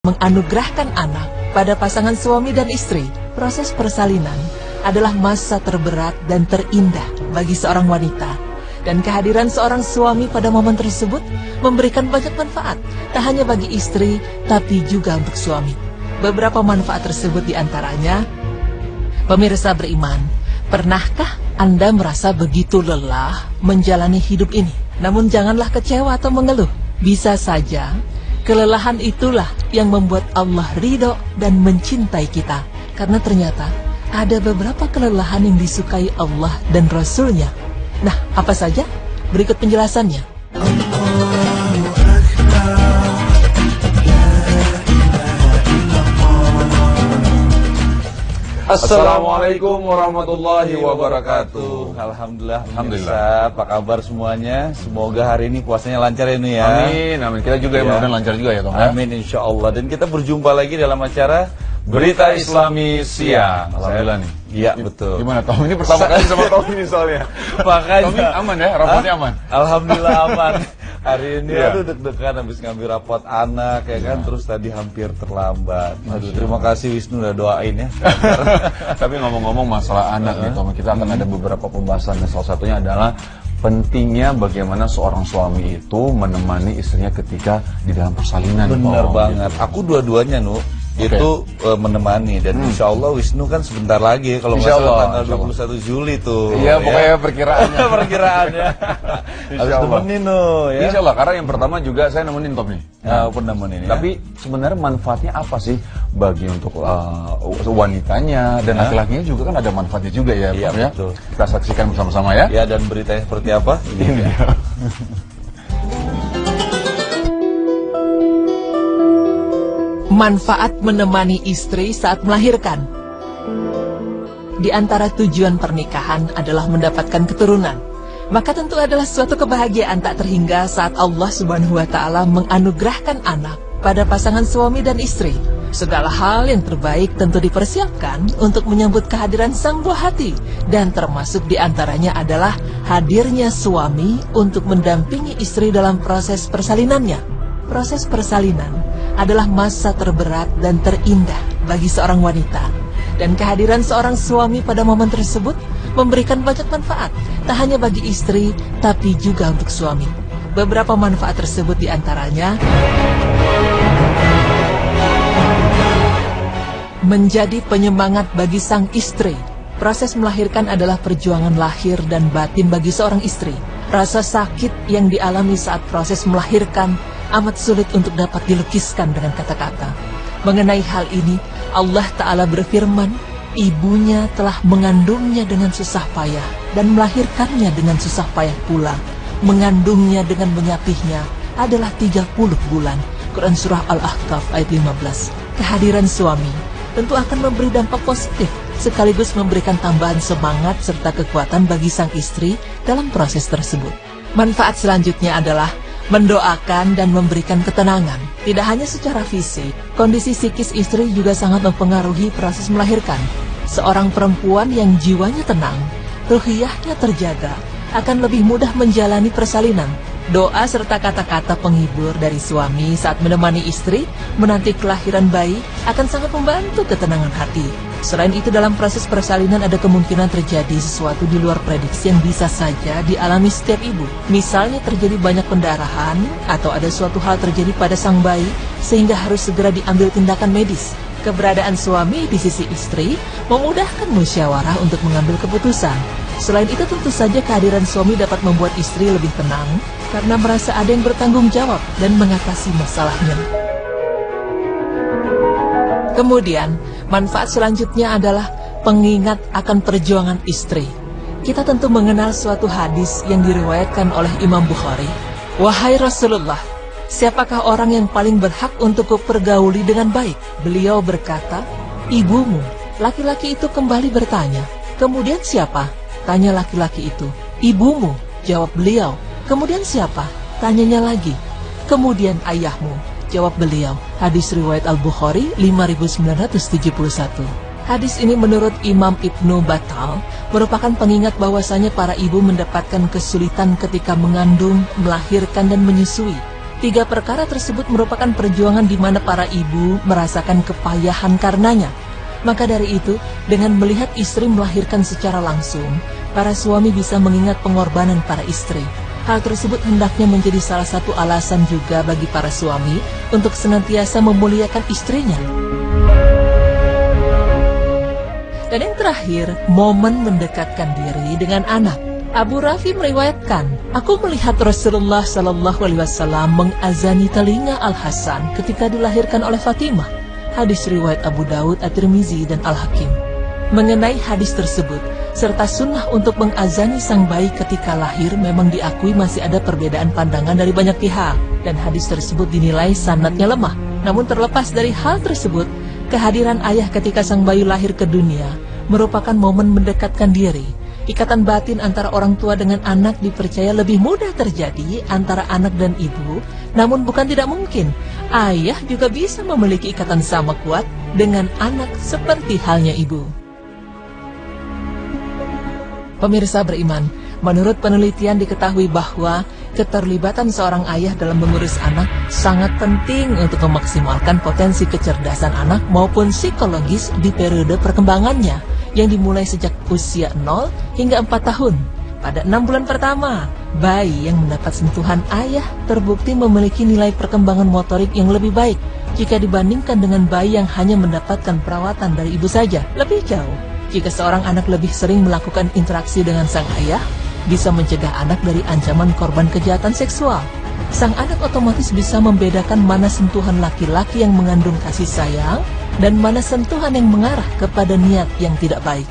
menganugerahkan anak pada pasangan suami dan istri. Proses persalinan adalah masa terberat dan terindah bagi seorang wanita. Dan kehadiran seorang suami pada momen tersebut memberikan banyak manfaat, tak hanya bagi istri, tapi juga untuk suami. Beberapa manfaat tersebut diantaranya, pemirsa beriman, pernahkah Anda merasa begitu lelah menjalani hidup ini? Namun janganlah kecewa atau mengeluh. Bisa saja kelelahan itulah yang membuat Allah ridho dan mencintai kita. Karena ternyata ada beberapa kelelahan yang disukai Allah dan Rasul-Nya. Nah, apa saja? Berikut penjelasannya. Assalamualaikum warahmatullahi wabarakatuh. Alhamdulillah. Apa kabar semuanya? Semoga hari ini puasanya lancar ya, ya. Amin, amin. Kita juga ya, mudah-mudahan lancar juga ya, Tom. Amin, insya Allah. Dan kita berjumpa lagi dalam acara Berita Islami Siang. Alhamdulillah nih. Iya, betul. Gimana, Tom? Ini pertama kali sama Tom ini soalnya. Makanya Tom aman ya? Rapotnya aman? Alhamdulillah aman. Hari ini Iya. aduh deg-degan habis ngambil rapot anak ya kan, terus tadi hampir terlambat. Aduh, terima kasih Wisnu udah doain ya. Tapi ngomong-ngomong masalah anak nih, Tom, kita akan ada beberapa pembahasan dan salah satunya adalah pentingnya bagaimana seorang suami itu menemani istrinya ketika di dalam persalinan. Benar Tom, banget. gitu. Aku dua-duanya, Nu. Itu menemani dan insya Allah Wisnu kan sebentar lagi kalau nggak salah tanggal 21 Juli tuh. Iya, pokoknya perkiraannya. Perkiraannya. Harus nemenin Nu ya. Insya Allah, karena yang pertama juga saya nemenin Tom nih. Aku nemenin ya. Tapi sebenarnya manfaatnya apa sih bagi untuk wanitanya dan laki-lakinya juga kan ada manfaatnya juga ya, Iya, Tom, ya? betul. Kita saksikan bersama-sama ya. Ya, dan beritanya seperti apa? Ini dia. Manfaat menemani istri saat melahirkan. Di antara tujuan pernikahan adalah mendapatkan keturunan. Maka tentu adalah suatu kebahagiaan tak terhingga saat Allah Subhanahu wa Ta'ala menganugerahkan anak pada pasangan suami dan istri. Segala hal yang terbaik tentu dipersiapkan untuk menyambut kehadiran sang buah hati. Dan termasuk di antaranya adalah hadirnya suami untuk mendampingi istri dalam proses persalinannya. Proses persalinan adalah masa terberat dan terindah bagi seorang wanita. Dan kehadiran seorang suami pada momen tersebut memberikan banyak manfaat, tak hanya bagi istri, tapi juga untuk suami. Beberapa manfaat tersebut diantaranya, menjadi penyemangat bagi sang istri. Proses melahirkan adalah perjuangan lahir dan batin bagi seorang istri. Rasa sakit yang dialami saat proses melahirkan amat sulit untuk dapat dilukiskan dengan kata-kata. Mengenai hal ini, Allah Ta'ala berfirman, ibunya telah mengandungnya dengan susah payah dan melahirkannya dengan susah payah pula. Mengandungnya dengan menyapihnya adalah 30 bulan. Quran Surah Al-Ahqaf ayat 15. Kehadiran suami tentu akan memberi dampak positif, sekaligus memberikan tambahan semangat serta kekuatan bagi sang istri dalam proses tersebut. Manfaat selanjutnya adalah mendoakan dan memberikan ketenangan. Tidak hanya secara fisik, kondisi psikis istri juga sangat mempengaruhi proses melahirkan. Seorang perempuan yang jiwanya tenang, ruhiyahnya terjaga, akan lebih mudah menjalani persalinan. Doa serta kata-kata penghibur dari suami saat menemani istri menanti kelahiran bayi akan sangat membantu ketenangan hati. Selain itu, dalam proses persalinan ada kemungkinan terjadi sesuatu di luar prediksi yang bisa saja dialami setiap ibu. Misalnya terjadi banyak pendarahan atau ada suatu hal terjadi pada sang bayi sehingga harus segera diambil tindakan medis. Keberadaan suami di sisi istri memudahkan musyawarah untuk mengambil keputusan. Selain itu, tentu saja kehadiran suami dapat membuat istri lebih tenang karena merasa ada yang bertanggung jawab dan mengatasi masalahnya. Kemudian, manfaat selanjutnya adalah pengingat akan perjuangan istri. Kita tentu mengenal suatu hadis yang diriwayatkan oleh Imam Bukhari. Wahai Rasulullah, siapakah orang yang paling berhak untuk kupergauli dengan baik? Beliau berkata, ibumu. Laki-laki itu kembali bertanya, kemudian siapa? Tanya laki-laki itu. Ibumu, jawab beliau. Kemudian siapa? Tanyanya lagi. Kemudian ayahmu, jawab beliau. Hadis riwayat Al-Bukhari 5971. Hadis ini menurut Imam Ibnu Battal merupakan pengingat bahwasanya para ibu mendapatkan kesulitan ketika mengandung, melahirkan dan menyusui. Tiga perkara tersebut merupakan perjuangan di mana para ibu merasakan kepayahan karenanya. Maka dari itu, dengan melihat istri melahirkan secara langsung, para suami bisa mengingat pengorbanan para istri. Hal tersebut hendaknya menjadi salah satu alasan juga bagi para suami untuk senantiasa memuliakan istrinya. Dan yang terakhir, momen mendekatkan diri dengan anak. Abu Rafi meriwayatkan, aku melihat Rasulullah SAW mengazani telinga Al-Hasan ketika dilahirkan oleh Fatimah. Hadis riwayat Abu Daud, At-Tirmizi, dan Al-Hakim. Mengenai hadis tersebut, serta sunnah untuk mengazani sang bayi ketika lahir memang diakui masih ada perbedaan pandangan dari banyak pihak, dan hadis tersebut dinilai sanadnya lemah. Namun terlepas dari hal tersebut, kehadiran ayah ketika sang bayi lahir ke dunia merupakan momen mendekatkan diri. Ikatan batin antara orang tua dengan anak dipercaya lebih mudah terjadi antara anak dan ibu, namun bukan tidak mungkin. Ayah juga bisa memiliki ikatan sama kuat dengan anak seperti halnya ibu. Pemirsa beriman, menurut penelitian diketahui bahwa keterlibatan seorang ayah dalam mengurus anak sangat penting untuk memaksimalkan potensi kecerdasan anak maupun psikologis di periode perkembangannya, yang dimulai sejak usia 0 hingga 4 tahun. Pada 6 bulan pertama, bayi yang mendapat sentuhan ayah terbukti memiliki nilai perkembangan motorik yang lebih baik jika dibandingkan dengan bayi yang hanya mendapatkan perawatan dari ibu saja. Lebih jauh, jika seorang anak lebih sering melakukan interaksi dengan sang ayah, bisa mencegah anak dari ancaman korban kejahatan seksual. Sang anak otomatis bisa membedakan mana sentuhan laki-laki yang mengandung kasih sayang dan mana sentuhan yang mengarah kepada niat yang tidak baik.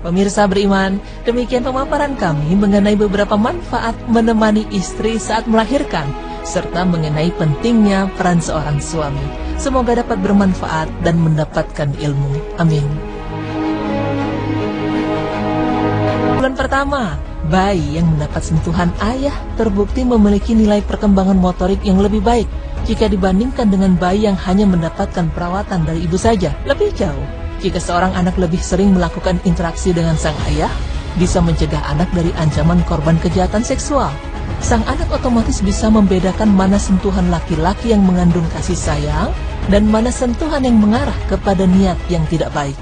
Pemirsa beriman, demikian pemaparan kami mengenai beberapa manfaat menemani istri saat melahirkan, serta mengenai pentingnya peran seorang suami. Semoga dapat bermanfaat dan mendapatkan ilmu. Amin. Bulan pertama, bayi yang mendapat sentuhan ayah terbukti memiliki nilai perkembangan motorik yang lebih baik jika dibandingkan dengan bayi yang hanya mendapatkan perawatan dari ibu saja. Lebih jauh, jika seorang anak lebih sering melakukan interaksi dengan sang ayah, bisa mencegah anak dari ancaman korban kejahatan seksual. Sang anak otomatis bisa membedakan mana sentuhan laki-laki yang mengandung kasih sayang dan mana sentuhan yang mengarah kepada niat yang tidak baik.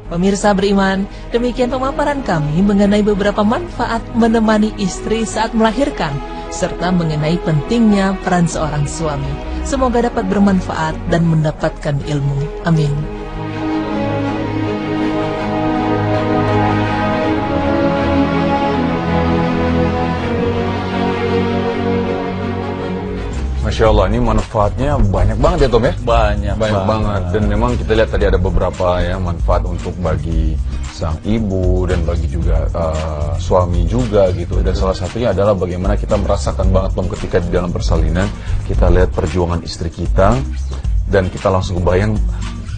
Pemirsa beriman, demikian pemaparan kami mengenai beberapa manfaat menemani istri saat melahirkan, serta mengenai pentingnya peran seorang suami. Semoga dapat bermanfaat dan mendapatkan ilmu. Amin. Masya Allah, ini manfaatnya banyak banget ya Tom ya? Banyak banget. Dan memang kita lihat tadi ada beberapa ya manfaat untuk bagi sang ibu dan bagi juga suami juga gitu. Dan salah satunya adalah bagaimana kita merasakan banget Tom ketika di dalam persalinan kita lihat perjuangan istri kita dan kita langsung kebayang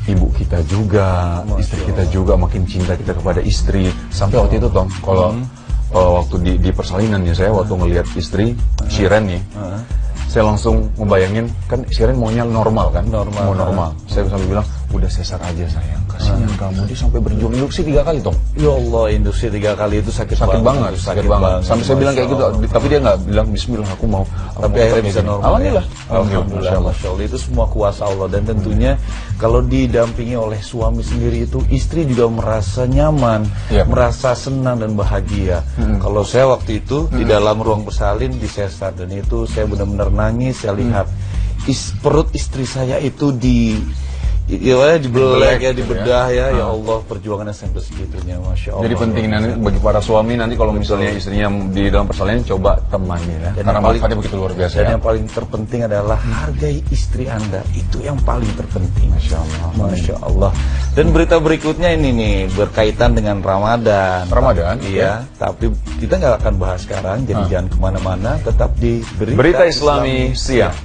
ibu kita juga, istri kita juga, makin cinta kita kepada istri. Sampai waktu itu Tom, kalau waktu di persalinan ya saya waktu ngelihat istri Shiren nih, saya langsung ngebayangin, kan Shiren maunya normal kan? Normal. Saya sampai bilang, udah sesar aja sayang, kasihan kamu, dia sampai berjuang induksi 3 kali Tom. Ya Allah, induksi 3 kali itu sakit banget. Sakit banget. Sampai saya bilang kayak gitu, tapi dia nggak bilang Bismillah aku mau. Tapi akhirnya bisa normal. Alhamdulillah. Ya? Alhamdulillah. Masya Allah, itu semua kuasa Allah. Dan tentunya kalau didampingi oleh suami sendiri itu, istri juga merasa nyaman, merasa senang dan bahagia. Kalau saya waktu itu di dalam ruang bersalin di sesar, dan itu saya benar-benar nangis. Saya lihat perut istri saya itu dibelek ya, dibedah ya. Ya Allah, perjuangannya sampai segitunya, Masya Allah. Jadi penting nanti bagi para suami nanti kalau misalnya istrinya di dalam persalinan coba temani ya, karena manfaatnya begitu luar biasa. Dan yang paling terpenting adalah hargai istri Anda, itu yang paling terpenting. Masya Allah. Masya Allah. Dan berita berikutnya ini nih berkaitan dengan Ramadan. Iya, tapi kita nggak akan bahas sekarang, jadi jangan kemana-mana, tetap di Berita Islami Siang.